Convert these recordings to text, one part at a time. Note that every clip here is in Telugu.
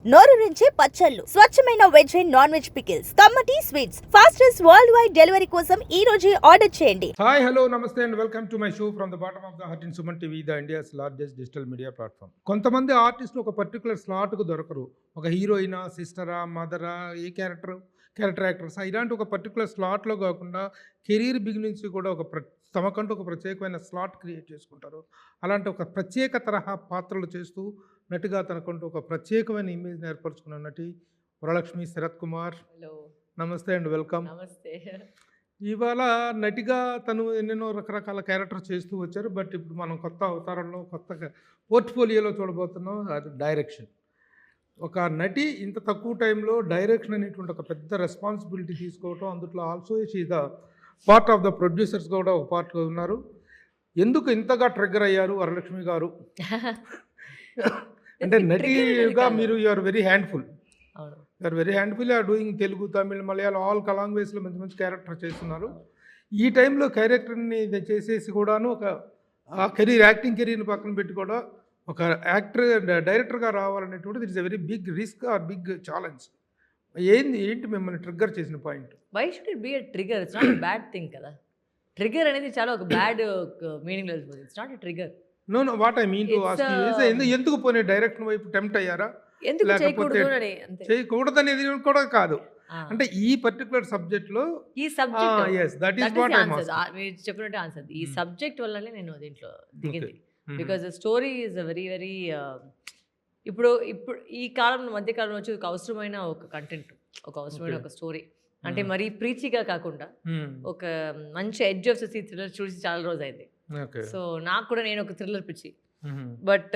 నోరూరించే పచ్చళ్ళు, స్వచ్ఛమైన veg and non veg pickles, కమ్మటి sweets, fastest world wide delivery కోసం ఈ రోజే ఆర్డర్ చేయండి. Hi hello namaste and welcome to my show from the bottom of the heart in Suman TV, the India's largest digital media platform. కొంతమంది ఆర్టిస్టులు ఒక పర్టికులర్ స్లాట్కు దొరకరు. ఒక హీరోయినా, సిస్టరా, మదరా, ఏ క్యారెక్టర్ యాక్టర్స్ ఇలాంటి ఒక పర్టికులర్ స్లాట్లో కాకుండా కెరీర్ బిగినింగ్స్ కూడా తమకంటూ ఒక ప్రత్యేకమైన స్లాట్ క్రియేట్ చేసుకుంటారు. అలాంటి ఒక ప్రత్యేక తరహా పాత్రలు చేస్తూ నటిగా తనకంటూ ఒక ప్రత్యేకమైన ఇమేజ్ని ఏర్పరచుకున్న నటి Varalakshmi Sarath Kumar. Hello, namaste and welcome. నమస్తే. ఇవాళ నటిగా తను ఎన్నెన్నో రకరకాల క్యారెక్టర్ చేస్తూ వచ్చారు. బట్ ఇప్పుడు మనం కొత్త అవతారంలో కొత్త పోర్ట్ఫోలియోలో చూడబోతున్నాం. అది డైరెక్షన్. ఒక నటి ఇంత తక్కువ టైంలో డైరెక్షన్ అనేటువంటి ఒక పెద్ద రెస్పాన్సిబిలిటీ తీసుకోవటం, అందులో also she the part of the producers కూడా ఒక పార్ట్ ఉన్నారు. ఎందుకు ఇంతగా ట్రిగ్గర్ అయ్యారు వరలక్ష్మి గారు? అంటే నటిగా మీరు you're very handful. You're very handful. Are doing Telugu, Tamil, Malayalam all లాంగ్వేజ్లో మంచి మంచి క్యారెక్టర్ చేస్తున్నారు. ఈ టైంలో క్యారెక్టర్ని చేసేసి కూడాను ఒక యాక్టింగ్ కెరీర్ని పక్కన పెట్టి కూడా ఒక డైరెక్టర్గా రావాలనేటువంటిది it's a very big risk or big challenge. ఏంటి మిమ్మల్ని ట్రిగ్గర్ చేసిన point? Why should it be a trigger? It's not bad thing కదా. ట్రిగర్ అనేది చాలా ఒక బ్యాడ్ మీనింగ్ లేదు. It's not a trigger. No what I mean to ask you, ఎందుకు పోనీ డైరెక్షన్ వైపు టెంప్ట్ అయ్యారా? ఎందుకు చేయకూడదనేది కూడా కాదు, అంటే ఈ పర్టికులర్ సబ్జెక్ట్లో ఈ సబ్జెక్ట్ మీరు చెప్పినట్టు ఆన్సర్. ఈ సబ్జెక్ట్ వల్లనే నేను దీంట్లో దిగింది. Because the story is very very ఇప్పుడు ఈ కాలంలో మధ్య కాలంలో వచ్చి ఒక అవసరమైన ఒక కంటెంట్, ఒక అవసరమైన ఒక స్టోరీ. అంటే మరీ ప్రీచిగా కాకుండా ఒక మంచి ఎడ్జ్ ఆఫ్ ది థ్రిల్లర్ చూసి చాలా రోజు అయింది. సో నాకు కూడా నేను ఒక థ్రిల్లర్ పిచ్చి, బట్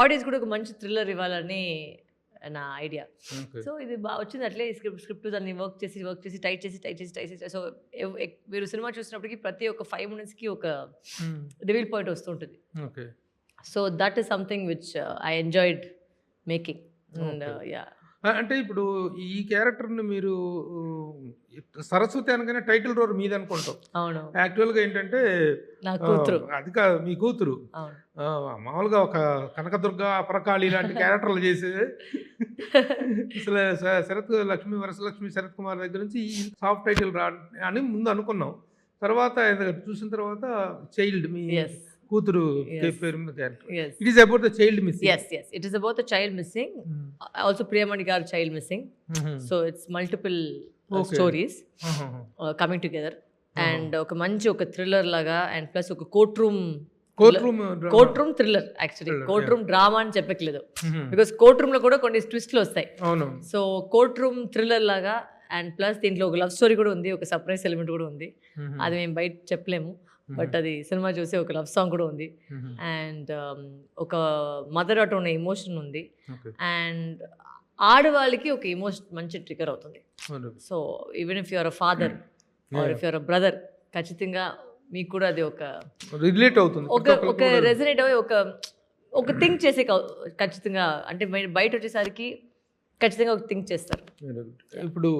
ఆడియన్స్ కూడా ఒక మంచి థ్రిల్లర్ ఇవ్వాలని నా ఐడియా. సో ఇది బాగా వచ్చింది. అట్లే స్క్రిప్ట్ దాన్ని వర్క్ చేసి టైట్ చేసి సో మీరు సినిమా చూసినప్పటికీ ప్రతి ఒక్క 5 minutesకి ఒక రివీల్ పాయింట్ వస్తుంటుంది. So that is something which I enjoyed making. And yeah, అంటే ఇప్పుడు ఈ క్యారెక్టర్ని మీరు సరస్వతి అనగానే టైటిల్ రోల్ మీద అనుకుంటాం. అవును, యాక్చువల్గా ఏంటంటే నా కూతురు. అది కాదు, మీ కూతురు. మామూలుగా ఒక కనకదుర్గ, అపరకాళి లాంటి క్యారెక్టర్లు చేసేది. అసలు వరలక్ష్మి శరత్ కుమార్ దగ్గర నుంచి ఈ సాఫ్ట్ టైటిల్ రా అని ముందు అనుకున్నాం. తర్వాత చూసిన తర్వాత చైల్డ్, మీ కూతురు పేరు మీద character. It is about the child missing. yes it is about the child missing. Also Priyamani garu child missing. So it's multiple stories coming together and ఒక మంచి ఒక థ్రిల్లర్ లాగా అండ్ ప్లస్ ఒక court room thriller. Actually court room drama అని చెప్పట్లేదు, బికాస్ కోర్ట్ రూమ్ లో కూడా కొన్ని ట్విస్ట్లు వస్తాయి. సో కోర్ట్ రూమ్ థ్రిల్లర్ లాగా అండ్ ప్లస్ దీంట్లో ఒక లవ్ స్టోరీ కూడా ఉంది, ఒక సర్ప్రైజ్ ఎలిమెంట్ కూడా ఉంది. అది మేము బయట చెప్పలేము, బట్ అది సినిమా చూసి ఒక లవ్ సాంగ్ కూడా ఉంది అండ్ ఒక మదర్ అటు ఉన్న ఎమోషన్ ఉంది అండ్ ఆడవాళ్ళకి ఒక ఎమోషన్ మంచి ట్రిగర్ అవుతుంది. So even if your uh father or if your uh brother, ఖచ్చితంగా మీకు కూడా అది ఒక రిలేట్ అవుతుంది, ఒక రెజనేట్ అయ్యి ఒక థింక్ చేసే ఖచ్చితంగా. అంటే బయట వచ్చేసరికి ఖచ్చితంగా ఒక థింక్ చేస్తారు. ఇప్పుడు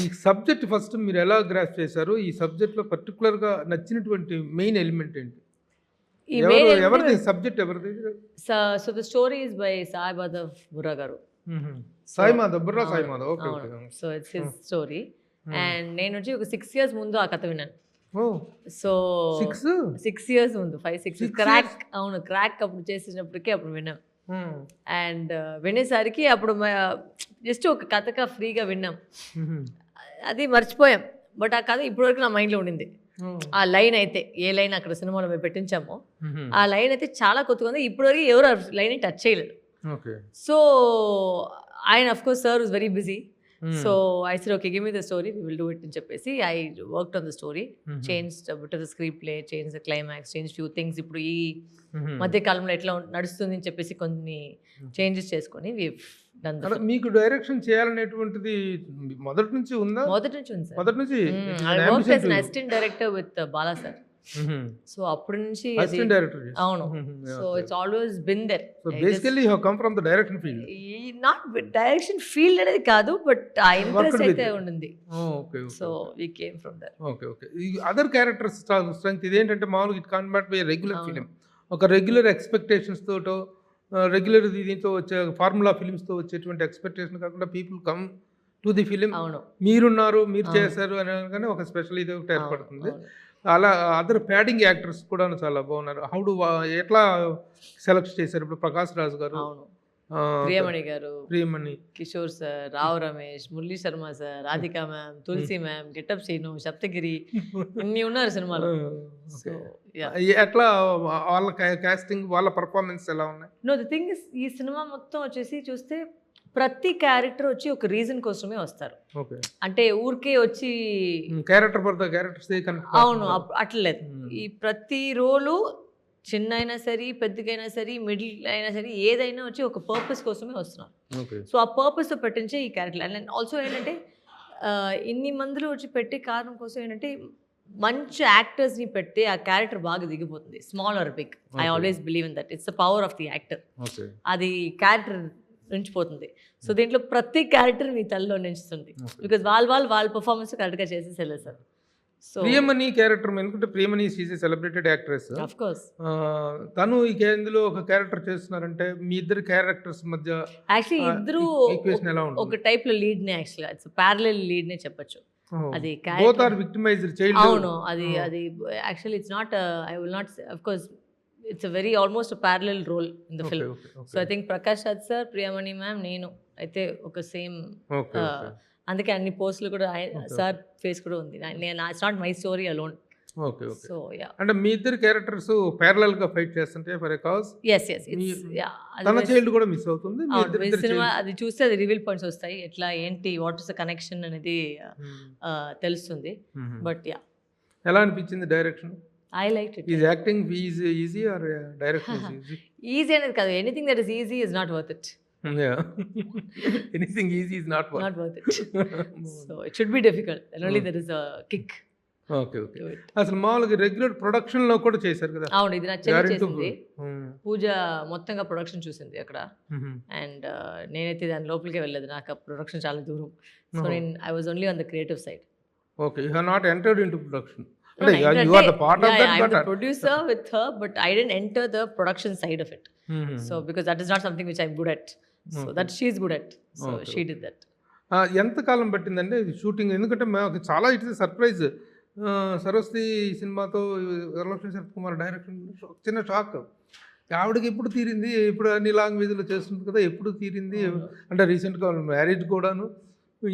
ఈ సబ్జెక్ట్ ఫస్ట్ మీరు ఎలా గ్రాస్ చేశారు? ఈ సబ్జెక్ట్లో పర్టికులర్గా నచ్చినటువంటి మెయిన్ ఎలిమెంట్ ఏంటి? ఎవరిది సబ్జెక్ట్? ఎవరిది? So the story is by Sai Madhav Burra garu. Sai Madhav. Okay. So it's his story and నేను వచ్చి ఒక 6 years ముందు ఆ కథ విన్నాను. సో 6 years ముందు 5-6 క్రాక్ అప్పుడు చేసినప్పటికీ అప్పుడు విన్నాం. అండ్ వినేసరికి అప్పుడు జస్ట్ ఒక కథగా ఫ్రీగా విన్నాం, అది మర్చిపోయాం. బట్ ఆ కథ ఇప్పటివరకు నా మైండ్లో ఉండింది. ఆ లైన్ అయితే, ఏ లైన్ అక్కడ సినిమాలో మేము పెట్టించామో ఆ లైన్ అయితే చాలా కొత్తగా ఉంది. ఇప్పటివరకు ఎవరు ఆ లైన్ టచ్ చేయలేదు. సో ఆయన of course sir was very busy. So I said okay, give me the story, we will do it అని చెప్పేసి I worked on the story, changed bit of the screenplay, change the climax, change few things. ఇప్పుడు ఈ మధ్య కాలంలో ఎట్లా నడుస్తుంది అని చెప్పేసి కొన్ని చేంజెస్ చేసుకొని మీకు డైరెక్షన్ చేయాలనేటువంటిది మొదటి నుంచి ఉందా? మొదటి నుంచి ఉంది సార్. మొదటి నుంచి assistant director with Bala sir. So అప్పటి నుంచి అవును. So it's always been there. So basically you have come from the direction field. Not direction field అనేది కాదు, బట్ ఆ ఇంట్రెస్ట్ అయితే ఉండింది. Okay. So we came from that. Okay. ఈ అదర్ క్యారెక్టర్స్ స్ట్రెంగ్త్ ఇదేంటంటే మామూలుగా it can't not be regular film. ఒక రెగ్యులర్ ఎక్స్పెక్టేషన్స్ తోటో రెగ్యులర్ దీంతో వచ్చే ఫార్ములా ఫిలిమ్స్తో వచ్చేటువంటి ఎక్స్పెక్టేషన్ కాకుండా people come to the film, అవును మీరున్నారు మీరు అవును. చేశారు అనగానే ఒక స్పెషల్ ఇది ఒకటి అవును, ఏర్పడుతుంది. అవును. అలా అదర్ ప్యాడింగ్ యాక్టర్స్ కూడా చాలా బాగున్నారు. ఎట్లా సెలెక్ట్ చేశారు? ఇప్పుడు ప్రకాష్ రాజ్ గారు, అవును ఆ, ప్రియమణి గారు, Priyamani, Kishore sir, Rao Ramesh, Murali Sharma sir, Radhika ma'am, తులసి మ్యామ్, గెటప్ శ్రీను, సప్తగిరి, ఇన్ని ఉన్నారు సినిమాలో. సో ఎట్లా వాళ్ళ కాస్టింగ్, వాళ్ళ పర్ఫార్మెన్స్ ఎలా ఉన్నాయి? నో ది థింగ్ ఇస్, ఈ సినిమా మొత్తం వచ్చేసి చూస్తే ప్రతి క్యారెక్టర్ వచ్చి ఒక రీజన్ కోసమే వస్తారు. ఓకే, అంటే ఊరికే వచ్చి క్యారెక్టర్ ఫర్ ద క్యారెక్టర్స్ అవును అట్లా లేదు. ఈ ప్రతి రోలు చిన్న అయినా సరే, పెద్దగైనా సరే, మిడిల్ అయినా సరే, ఏదైనా వచ్చి ఒక పర్పస్ కోసమే వస్తున్నారు. ఓకే, సో ఆ పర్పస్తో పెట్టించే ఈ క్యారెక్టర్. అండ్ ఆల్సో ఏంటంటే ఇన్ని మందిలో వచ్చి పెట్టే కారణం కోసం ఏంటంటే మంచి యాక్టర్స్ని పెడితే ఆ క్యారెక్టర్ బాగా దిగిపోతుంది, small or big. I always believe in that. It's the power of the actor. Okay, అది క్యారెక్టర్ నించిపోతుంది. సో దీంట్లో ప్రతి క్యారెక్టర్ మీ తలలో నించుతుంది, బికాజ్ వాళ్ళ పర్ఫార్మెన్స్ కరెక్ట్గా చేసేసి వెళ్ళేసారు. సో ప్రియమణి క్యారెక్టర్ ఎందుకంటే Priyamani is a celebrated actress. Of course తను ఈ ఇందులో ఒక క్యారెక్టర్ చేస్తున్నారంటే మీ ఇద్దరు క్యారెక్టర్స్ మధ్య యాక్చువల్లీ ఇద్దరు ఈక్వేషన్ ఎలా ఉంటుంది? ఒక టైప్ లో లీడ్ నే, యాక్చువల్గా ఇట్స్ ప్యారలల్ లీడ్ నే చెప్పొచ్చు. అది బోత్ ఆర్ విక్టిమైజ్డ్ చైల్డ్. అవును, అది actually it's not, I will not say, of course it's a very almost parallel role in the film. So I think Prakash Raj sir, Priyamani ma'am, నేను అయితే ఒక సేమ్. అందుకే అన్ని పోస్టులు కూడా సార్ ఫేస్ కూడా ఉంది. నేను it's not my story alone. Okay, okay. So yeah, అంటే మీ ఇద్దరు క్యారెక్టర్స్ ప్యారలల్ గా ఫైట్ చేస్తుంటే for a cause as it's yeah. తన చైల్డ్ కూడా మిస్ అవుతుంది. మీ ఇద్దరు సినిమా అది చూస్తే అది రివీల్ పాయింట్స్ వస్తాయి, ఎట్లా ఏంటి, వాట్ ఇస్ ద కనెక్షన్ అనేది తెలుస్తుంది. బట్ యా, ఎలా అనిపించింది direction? I like it. Is acting easy or direction easy? Easy అనేది కాదు, anything that is easy is not worth it. Anything easy is not worth it. So it should be difficult, and only there is a kick. Okay, okay. అసలు మామూలుగా రెగ్యులర్ ప్రొడక్షన్ లో కూడా చేశారు కదా? అవును, ఇది నా చెల్లి చేసింది. పూజ మొత్తంగా ప్రొడక్షన్ చూసింది అక్కడ. అండ్ నేనైతే దాని లోపలికే వెళ్ళలేదు, నాకు ఆ ప్రొడక్షన్ చాలా దూరం. సో నేను I was only on the creative side. Okay, you have not entered into production. You are the part of that, I'm but the producer with her, but I didn't enter the production side of it. So because that is not something which I'm good at. So that she is good at. So she did that. ఎంత కాలం పట్టిందండి షూటింగ్? ఎందుకంటే మాకు చాలా ఇట్స్ సర్ప్రైజ్. సరస్వతి సినిమాతో వరలక్ష్మి శరత్కుమార్ డైరెక్షన్ చిన్న షాక్. ఆవిడకి ఎప్పుడు తీరింది, ఇప్పుడు అన్ని లాంగ్వేజ్లో చేస్తుంది కదా, ఎప్పుడు తీరింది అంటే రీసెంట్గా మ్యారేజ్ కూడాను,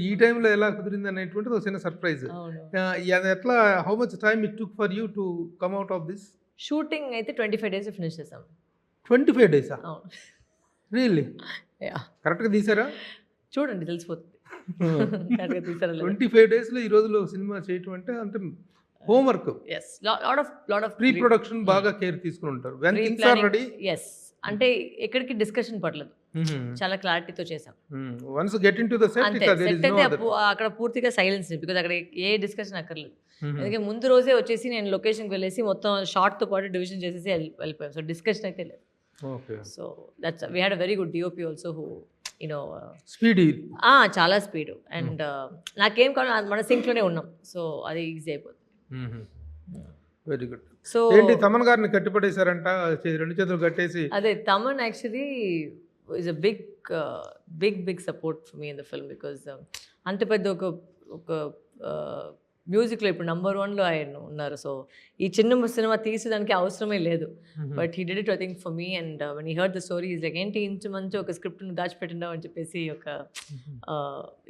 ఈ టైంలో ఎలా కుదిరింది అనేటువంటిది ఒక చిన్న సర్ప్రైజ్. అది ఎట్లా, how much time it took for you to come out of this? Shooting అయితే 25 days ఫినిష్ చేసాం. 25 days? అవును, రియల్లీ? కరెక్ట్గా తీసారా? చూడండి తెలిసిపోతుంది. 25 daysలో ఈ రోజులో సినిమా చేయటం అంటే homework. yes, lot of pre production బాగా కేర్ తీసుకుని ఉంటారు. when things are ready. yes, అంటే ఎక్కడికి డిస్కషన్ పడలేదు, చాలా క్లారిటీతో చేసాం. Once get into the set, అంతే. సెట్ అయితే అక్కడ పూర్తిగా సైలెన్స్, బికాజ్ అక్కడ ఏ డిస్కషన్ అక్కర్లేదు. అందుకే ముందు రోజే వచ్చేసి నేను లొకేషన్కి వెళ్ళేసి మొత్తం షార్ట్తో పాటు డివిజన్ చేసేసి వెళ్ళిపోయాం. సో డిస్కషన్ అయితే లేదు. So that's we had a very good DOP also who you know speedy, చాలా స్పీడ్. అండ్ నాకేం కావాలి మన సింక్లోనే ఉన్నాం, సో అది ఈజీ అయిపోతుంది. Very good. సో ఏంటి తమన్ గారిని కట్టిపడేశారంట, రెండు చేతులు కట్టేసి? అదే, Thaman actually is a big support for me in the film, because అంత పెద్ద ఒక మ్యూజిక్లో ఇప్పుడు నెంబర్ 1లో ఆయన ఉన్నారు. సో ఈ చిన్న సినిమా తీసేదానికి అవసరమే లేదు, but he did it I think for me. And when he heard the story is like, ఏంటి ఇంచు మంచి ఒక స్క్రిప్ట్ను దాచిపెట్టినావు అని చెప్పేసి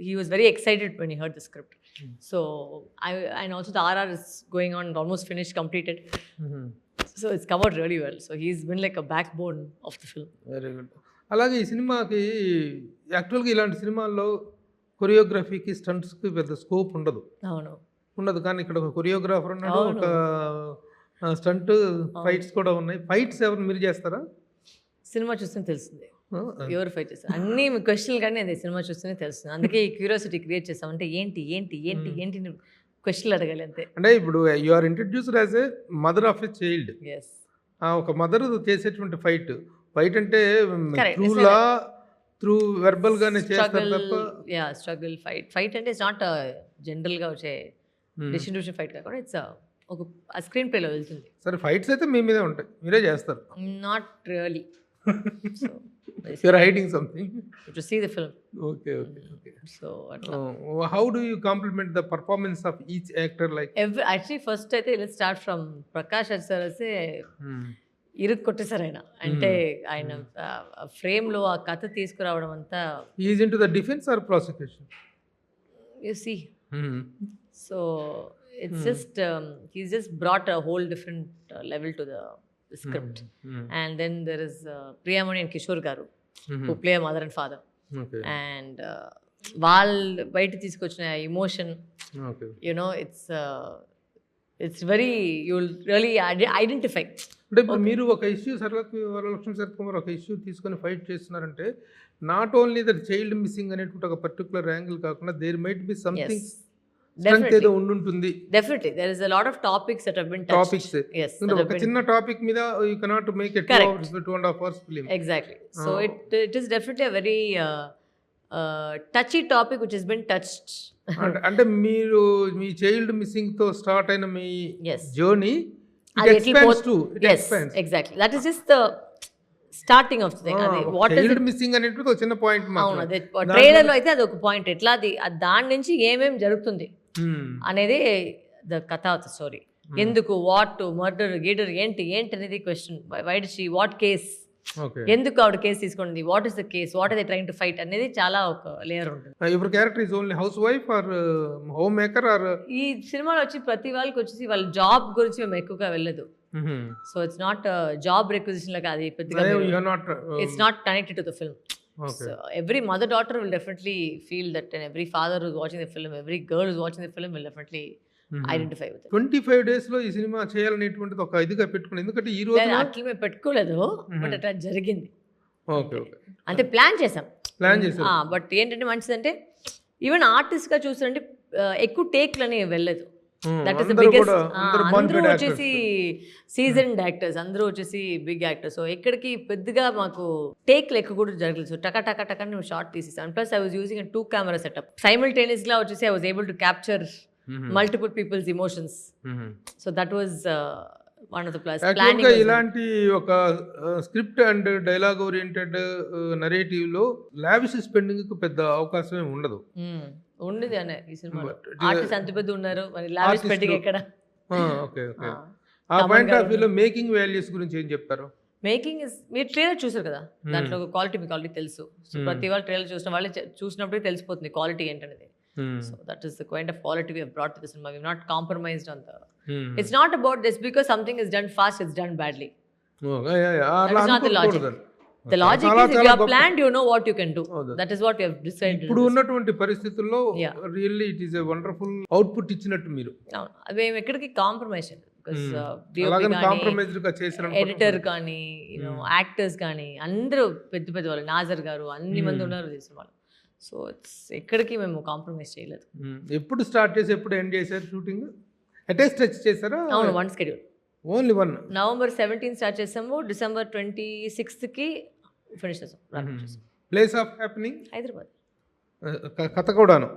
he was very excited when he heard the script. So and also the RR is going on, almost finished, completed. So it's covered really well. So he's been like a back bone of the film. Very good. అలాగే ఈ సినిమాకి యాక్చువల్గా ఇలాంటి సినిమాల్లో కొరియోగ్రఫీకి, స్టంట్స్కి పెద్ద స్కోప్ ఉండదు. అవును, ఉండదు. కానీ ఇక్కడ ఒక కొరియోగ్రాఫర్ ఉన్నాడు, ఒక స్టంట్ ఫైట్స్ కూడా ఉన్నాయి. ఫైట్స్ ఎవరు మీరు చేస్తారా? సినిమా చూస్తేనే తెలుస్తుంది ఎవరు ఫైట్ చేస్తారు. అన్ని క్వశ్చన్లు కానీ అదే సినిమా చూస్తేనే తెలుస్తుంది. అందుకే ఈ క్యూరియాసిటీ క్రియేట్ చేస్తాం. అంటే ఏంటి ఏంటి ఏంటి ఏంటి క్వశ్చన్లు అడగాలి అంతే. అంటే ఇప్పుడు you are introduced as a mother of a child. Yes, ఒక మదర్ చేసేటువంటి ఫైట్ అంటే త్రూ వెర్బల్ గానే చేస్తారు తప్ప. యా, స్ట్రగుల్ ఫైట్ అంటే ఇట్స్ నాట్ జనరల్గా వచ్చే డిస్ట్రిబ్యూషన్ ఫైట్ కాకుండా ఇట్స్ ఒక స్క్రీన్ ప్లేలో వెళ్తుంది. సరే, ఫైట్స్ అయితే మీ మీదే ఉంటాయి, మీరే చేస్తారు? Not really. So You're hiding something. To see the film. Okay. So అట్లా How do you compliment the performance of each actor? Like, actually first అయితే let's start from Prakash Raj sir అయితే ఇరుక్కు కొట్టేశారు ఆయన. అంటే ఆయన ఫ్రేమ్లో ఆ కథ తీసుకురావడం అంతా he is into the defense or prosecution? You see. So it's just he's just brought a whole different level to the script. And then there is Priyamani and Kishore garu who play a mother and father. Okay. And వాళ్ళు బయట తీసుకొచ్చిన emotion, Okay. it's very, you'll really identify. అంటే ఇప్పుడు మీరు ఒక ఇష్యూ వరలక్ష్మి శరత్కుమార్ ఒక ఇష్యూ తీసుకొని ఫైట్ చేస్తున్నారంటే not only that child missing అనేటువంటి ఒక పర్టికులర్ యాంగిల్ కాకుండా there might be something strength ఏదో ఉండుంటుంది. Definitely there is a lot of topics that have been touched. Topics Yes, that have ఒక been- చిన్న టాపిక్ మీద you cannot make it 2 hours 2.5 hours film. exactly. So it is definitely a very touchy topic which has been touched. అంటే మీరు మీ చైల్డ్ మిస్సింగ్ తో స్టార్ట్ అయిన మీ Yes. జర్నీ అది ఇట్ ఎట్లా ఎక్స్పాండ్స్ పోత్- to it yes, expands. exactly. That is just the starting of the thing. అది what is child it? Missing అనేటువంటి ఒక చిన్న పాయింట్ అవును, మాత్రమే. అదే ట్రైలర్ లో అయితే అది ఒక పాయింట్. ఎట్లా అది దాని నుంచి ఏమేం జరుగుతుంది అనేది ద కథ ఆఫ్ ద స్టోరీ. ఎందుకు, వాట్, మర్డర్, గీడర్ ఏంటి అనేది question. Why did she, what case, okay. ఎందుకు ఆవిడ కేసు తీసుకుంది, what is the case, what are they trying to fight అనేది చాలా ఒక లేయర్ ఉంటుంది. Your character is only housewife or homemaker or? ఈ సినిమాలో వచ్చి ప్రతి వాళ్ళకి వచ్చేసి వాళ్ళ జాబ్ గురించి మేము ఎక్కువగా వెళ్ళదు. So it's not job requisition లాగా అది పెద్దగా it's not connected to the film. Okay. So every mother daughter will definitely feel that, and every father who's watching the film, every girl who's watching the film will definitely identify with it. 25 days లో ఈ సినిమా చేయాలనేటువంటిది ఒక ఇదిగా పెట్టుకుని, ఎందుకంటే ఈ రోజు అట్లా మేము పెట్టుకోలేదు, బట్ అట్లా జరిగింది. ఓకే అంటే ప్లాన్ చేసాం. ప్లాన్ చేశారు. బట్ ఏంటంటే మంచిదంటే ఈవెన్ ఆర్టిస్ట్గా చూస్తుంటే ఎక్కువ టేక్లు అనేవి వెళ్ళలేదు. That is the biggest. అందరూ వచ్చేసి సీజన్డ్ యాక్టర్స్, అందరూ వచ్చేసి బిగ్ యాక్టర్స్. సో ఎక్కడికి పెద్దగా మాకు టేక్లు ఎక్కువ కూడా జరగలేదు. సో టకా టకా టకా మేము షార్ట్ తీసేసాం. Plus I was using 2 camera setup. సైమల్టేనియస్గా వచ్చేసి I was able to capture multiple peoples emotions. So that was one of the plus. యాక్చువల్గా ఇలాంటి ఒక script and dialogue oriented narrative లో లావిష్ స్పెండింగ్ కు పెద్ద అవకాశం ఉండదు. ఉండేది అనే ఈ సినిమాలో ఆర్టిస్ట్ అంత పెద్ద ఉన్నారు, మరి లావిష్ స్పెండింగ్ ఎక్కడ? ఓకే. ఆ పాయింట్ ఆఫ్ వ్యూలో మేకింగ్ వాల్యూస్ గురించి ఏం చెప్తారు? మేకింగ్ ఇస్, మీరు ట్రైలర్ చూసారు కదా, దాంట్లో ఒక క్వాలిటీ మీకు ఆల్రెడీ తెలుసు. సో ప్రతి వాళ్ళు ట్రైలర్ చూసిన వాళ్ళే చూసినప్పుడే తెలిసిపోతుంది క్వాలిటీ ఏంటనేది. So that is the kind of quality we have brought to the cinema. We have not compromised on the. It's not about this because something is done fast, it's done badly. That is not the logic. The logic is if you have planned, you know what you can do. That is what we have decided. ఇప్పుడు ఉన్నటువంటి పరిస్థితుల్లో really it is a wonderful output ఇచ్చినట్టు మీరు. అవును, మేము ఎక్కడికి కాంప్రమైజ్ చేయలేదు. ఎడిటర్ కానీ, యాక్టర్స్ కానీ అందరూ పెద్ద పెద్ద వాళ్ళు, నాజర్ గారు, అన్ని మంది ఉన్నారు ఈ సినిమాలో. సో ఇట్స్ ఎక్కడికి మేము కాంప్రమైజ్ చేయలేదు. ఎప్పుడు స్టార్ట్ చేసి ఎప్పుడు ఎండ్ చేశారు షూటింగ్? అటాచ్ టచ్ చేశారా? అవును, one schedule. Only one. November 17 start చేసాము, December 26కి ఫినిష్ చేసాం. Place of happening Hyderabad. కథ కూడాను.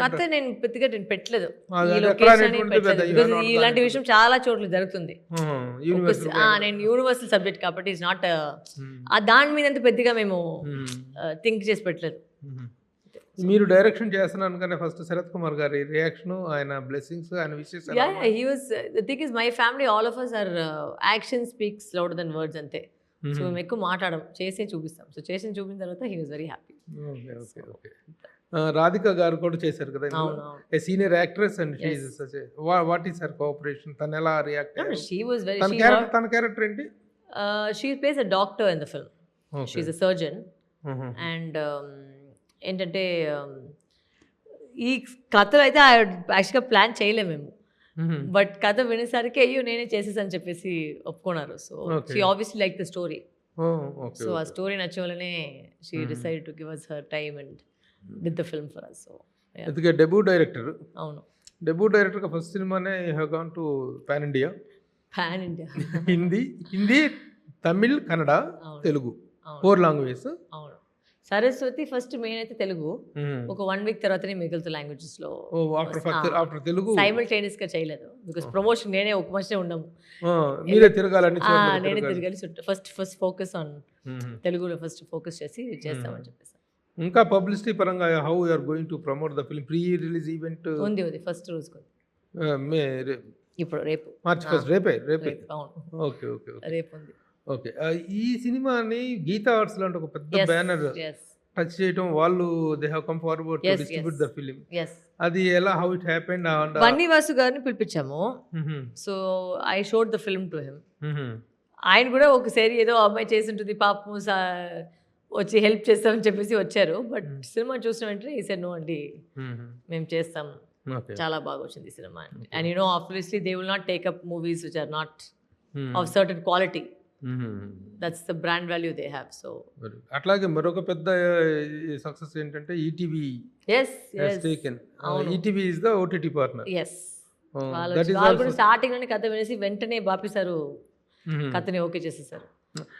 కథ నేను పెద్దగా పెట్టలేదు, ఈ లొకేషన్ అని పెట్టలేదు. బికాజ్ ఇలాంటి విషయం చాలా చోట్ల జరుగుతుంది. నేను యూనివర్సల్ సబ్జెక్ట్ కాబట్టి ఇట్స్ నాట్ దాని మీద అంత పెద్దగా మేము థింక్ చేసి పెట్టలేదు. మీరు డైరెక్షన్ చేస్తున్నాను కానీ ఫస్ట్ శరత్ కుమార్ గారి రియాక్షన్, ఆయన బ్లెస్సింగ్స్, ఆయన wishes. He was the thing is my family all of us or action speaks louder than words అంతే. సో మేము ఎక్కువ మాట్లాడడం, చేసి చూపిస్తాం. సో చేసి చూపిన తర్వాత he was very happy. Radhika garu కూడా చేశారు కదా, అవును. A senior actress and she is such a what is her cooperation? తన ఎలా రియాక్ట్ అయ్యారు? షీ వాస్ వెరీ, తన క్యారెక్టర్ ఏంటి? She plays a doctor in the film. She is a surgeon. And ఏంటంటే ఈ కథలో అయితే యాక్చువల్గా ప్లాన్ చేయలేము మేము, బట్ కథ వినేసరికి అయ్యో నేనే చేసేసని చెప్పేసి ఒప్పుకున్నారు. So she obviously like the story. So ఆ స్టోరీ నచ్చవల్లనే she decide to give us her time and did the film for us. So అందుకే డెబ్యూ డైరెక్టర్. అవును, డెబ్యూ డైరెక్టర్ ఫస్ట్ సినిమానే you have gone to pan India. Hindi, Tamil, Kannada, Telugu, 4 languages. అవును. సరస్వతి ఫస్ట్ మెయిన్ అయితే తెలుగు, ఒక 1 వీక్ తర్వాతనే మిగతా లాంగ్వేజెస్ లో ఆఫ్టర్ తెలుగు సైమల్టేనియస్ గా చేయలేదు, బికాస్ ప్రమోషన్ నేనే ఒక మనిషి ఉండము, మీరే తిరగాలని నేనే తిరగాలి. ఫస్ట్ ఫోకస్ ఆన్ తెలుగులో ఫస్ట్ ఫోకస్ చేసి చేస్తామని చెప్పేసి. ఇంకా పబ్లిసిటీ పరంగా how you are going to promote the film? Pre release event ఉంది ఫస్ట్ రోజు మే ఇప్పుడు రేపు మార్చ్ ఫస్ట్, రేపే అవును ఓకే ఓకే రేపు ఉంది. ఓకే. ఈ సినిమాని గీతా ఆర్ట్స్ లాంటి ఒక పెద్ద బ్యానర్ టచ్ చేయడం, వాళ్ళు they have come forward to distribute the film. అది ఎలా, how it happened? Bunny Vasu గారిని పిలిపించాము. So I showed the film to him. ఆయన కూడా ఒకసారి ఏదో అమ్మాయి చేసి ఉంటుంది పాపం వచ్చి హెల్ప్ చేస్తామని చెప్పేసి వచ్చారు. బట్ సినిమా చూసిన వెంటనే ఈ సార్ నో అండి, మేము చేస్తాం, చాలా బాగా వచ్చింది cinema. And you know obviously they will not take up movies which are not of certain quality. That's the brand value they have. So అట్లాగే మరొక పెద్ద సక్సెస్ ఏంటంటే ETV taken. ETV is the OTT partner. వాళ్ళు కూడా స్టార్టింగ్ లోనే కథ వినేసి వెంటనే బాపిసారు కథని ఓకే చేసేసారు.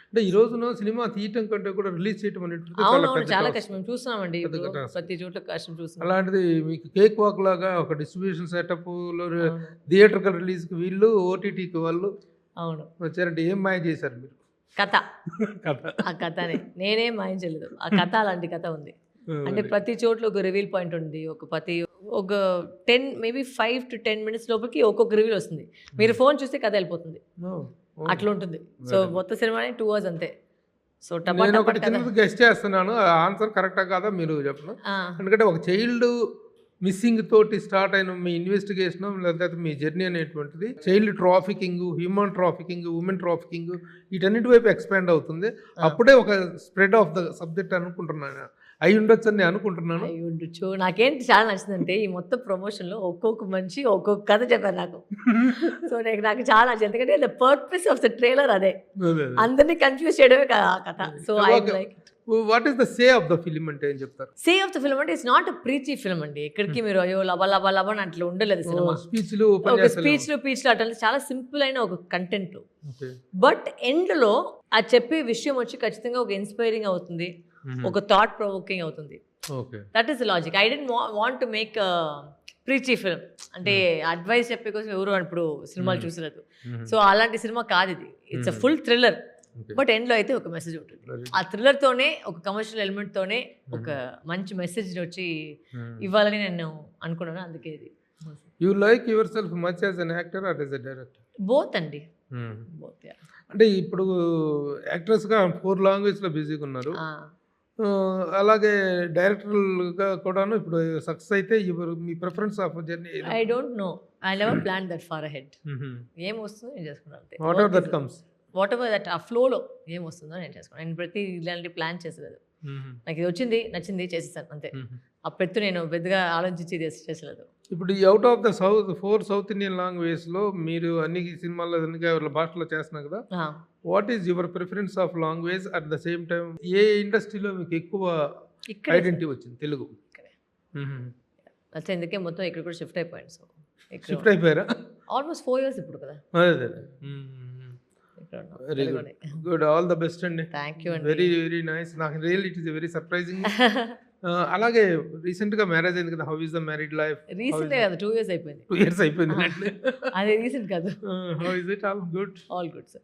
అంటే ఈ రోజున సినిమా తీయటం కంటే కూడా రిలీజ్ చేయటం అనేది చాలా కష్టం. మేము చూస్తున్నామండి ప్రతి చోట్ల కష్టం చూస్తున్నాం. అలాంటిది మీకు కేక్ వాక్ లాగా ఒక డిస్ట్రిబ్యూషన్ సెటప్ లో థియేటర్కల్ రిలీజ్ కి వీళ్ళు, ఓటీటీకి వాళ్ళు అవును వచ్చారంటే ఏం మాయ చేశారు మీరు? కథ ఆ కథనే, నేనేం మాయించలేదు. ఆ కథ అలాంటి కథ ఉంది. అంటే ప్రతి చోట్ల ఒక రివీల్ పాయింట్ ఉంది. ఒక 10 మేబీ 5 to 10 minutes లోపలికి ఒక్కొక్క రివీల్ వస్తుంది. మీరు ఫోన్ చూస్తే కథ వెళ్ళిపోతుంది, అట్లా ఉంటుంది. సో మొత్తం సినిమానే 2 hours అంతే. సో నేను ఒకటి చిన్నది గెస్ట్ చేస్తున్నాను, ఆన్సర్ కరెక్టా కాదా మీరు చెప్పను. ఎందుకంటే ఒక చైల్డ్ మిస్సింగ్ తోటి స్టార్ట్ అయిన మీ ఇన్వెస్టిగేషన్ లేకపోతే మీ జర్నీ అనేటువంటిది child trafficking, human trafficking, women trafficking వీటన్నిటి వైపు ఎక్స్పాండ్ అవుతుంది. అప్పుడే ఒక స్ప్రెడ్ ఆఫ్ ద సబ్జెక్ట్ అనుకుంటున్నాను, అయి ఉండొచ్చు అని అనుకుంటున్నాను. అయి ఉండొచ్చు. నాకేంటి చాలా నచ్చిందంటే ఈ మొత్తం ప్రమోషన్లో ఒక్కొక్క మనిషి ఒక్కొక్క కథ చెప్పారు నాకు. సో నాకు చాలా నచ్చింది, ఎందుకంటే the purpose of the trailer అదే, అందరినీ కన్ఫ్యూజ్ చేయడమే ఆ కథ. So I like what is the say of the film అంటే ఏం చెప్తారు? సే ఆఫ్ ద ఫిల్మ్ అంటే it's not a preachy film అండి. ఎక్కడికి మీరు అయ్యో లబ లబ లబ అని అట్లా ఉండలేదు సినిమా. స్పీచ్లు అట్లా చాలా సింపుల్ అయిన ఒక కంటెంట్. బట్ ఎండ్లో అది చెప్పే విషయం వచ్చి ఖచ్చితంగా ఒక ఇన్స్పైరింగ్ అవుతుంది, ఒక థాట్ ప్రొవోకింగ్ అవుతుంది. That is the logic. I don't want to make preachy film. అంటే అడ్వైస్ చెప్పే కోసం ఎవరు ఇప్పుడు సినిమాలు చూసలేదు. సో అలాంటి సినిమా కాదు ఇది. It's a full thriller, but ఎండ్లో అయితే ఒక మెసేజ్ ఉంటుంది. ఆ థ్రిల్లర్తోనే ఒక కమర్షియల్ ఎలిమెంట్తోనే ఒక మంచి మెసేజ్ వచ్చి ఇవ్వాలని నేను అనుకున్నాను. అందుకే ఇది. You like your self much as an actor are as a director? Both అండి, బోత్. అంటే ఇప్పుడు యాక్ట్రెస్గా 4 లాంగ్వేజ్లో బిజీగా ఉన్నారు, అలాగే డైరెక్టర్గా కూడాను ఇప్పుడు సక్సెస్ అయితే మీ preference of journey? I don't know, I never plan that far ahead. ఏం వస్తుందో నేను చేసుకున్నాను అంతే. Whatever that comes, whatever that ఆ ఫ్లోలో ఏం వస్తుందో నేను చేసుకున్నాను. నేను ప్రతి ఇలాంటి ప్లాన్ చేసేది, నాకు ఇది వచ్చింది నచ్చింది చేసేసాను అంతే. ఆ పెద్ద నేను పెద్దగా ఆలోచించి చేసలేదు. ఇప్పుడు ఈ out of the 4 south Indian లాంగ్వేజ్లో మీరు అన్ని సినిమాల్లో అన్ని భాషలో చేస్తున్నారు కదా, what is your preference of language? At the same time ఏ ఇండస్ట్రీలో మీకు ఎక్కువ ఐడెంటిటీ వచ్చింది? తెలుగు అసలు ఎందుకే మొత్తం ఇక్కడ కూడా షిఫ్ట్ అయిపోయాను. సో షిఫ్ట్ అయిపోయారా? ఆల్మోస్ట్ 4 years ఇప్పుడు కదా. అదే very good, good, all the best అండి. థ్యాంక్ యూ అండి. Very very nice. నాకు real it is very surprising. అలాగే రీసెంట్ గా మ్యారేజ్ అయింది కదా, how is the married life? Recent కాదు, 2 years అయిపోయింది. 2 years అయిపోయింది. అది రీసెంట్ కాదు. How is it? All good, all good sir.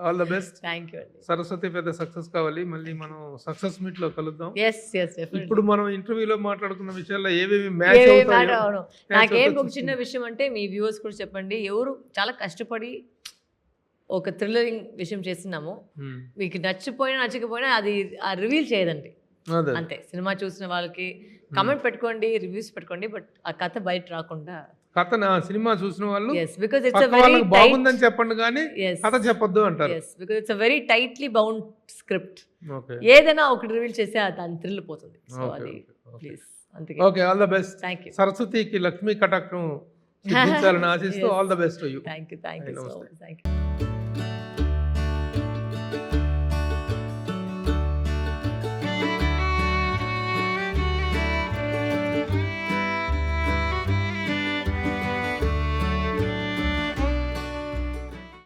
All the best. Thank you అండి. సరస్వతి పెద్ద సక్సెస్ కావాలి. మళ్ళీ మనం సక్సెస్ మీట్ లో కలుద్దాం. yes definitely. ఇప్పుడు మనం ఇంటర్వ్యూలో మాట్లాడుకున్న విషయాల్లో ఏవేవి మ్యాచ్ అవుతాయో. నాకేం ఒక చిన్న విషయం అంటే మీ వ్యూవర్స్ కూడా చెప్పండి, ఎవరు చాలా కష్టపడి ఒక థ్రిల్లరింగ్ విషయం చేస్తున్నాము, మీకు నచ్చకపోయినా అది రివీల్ చేయదండి అంతే. సినిమా చూసిన వాళ్ళకి కమెంట్ పెట్టుకోండి, రివ్యూస్ పెట్టుకోండి, బట్ ఆ కథ బయట రాకుండా. కథ సినిమా చూసిన వాళ్ళు బికాజ్ ఇట్స్ వెరీ బాగుందని చెప్పండి కానీ కథ చెప్పొద్దు అంటారు. Because it's very tightly bound script. ఏదైనా ఒకటి రివీల్ చేస్తే దాని థ్రిల్ పోతుంది. సో అది ప్లీజ్ అంతే. Okay, all the best. Thank you. సరస్వతికి లక్ష్మీ కటాక్షం సిద్ధించాలని ఆశిస్తూ all the best to you. Thank you so much. Thank you.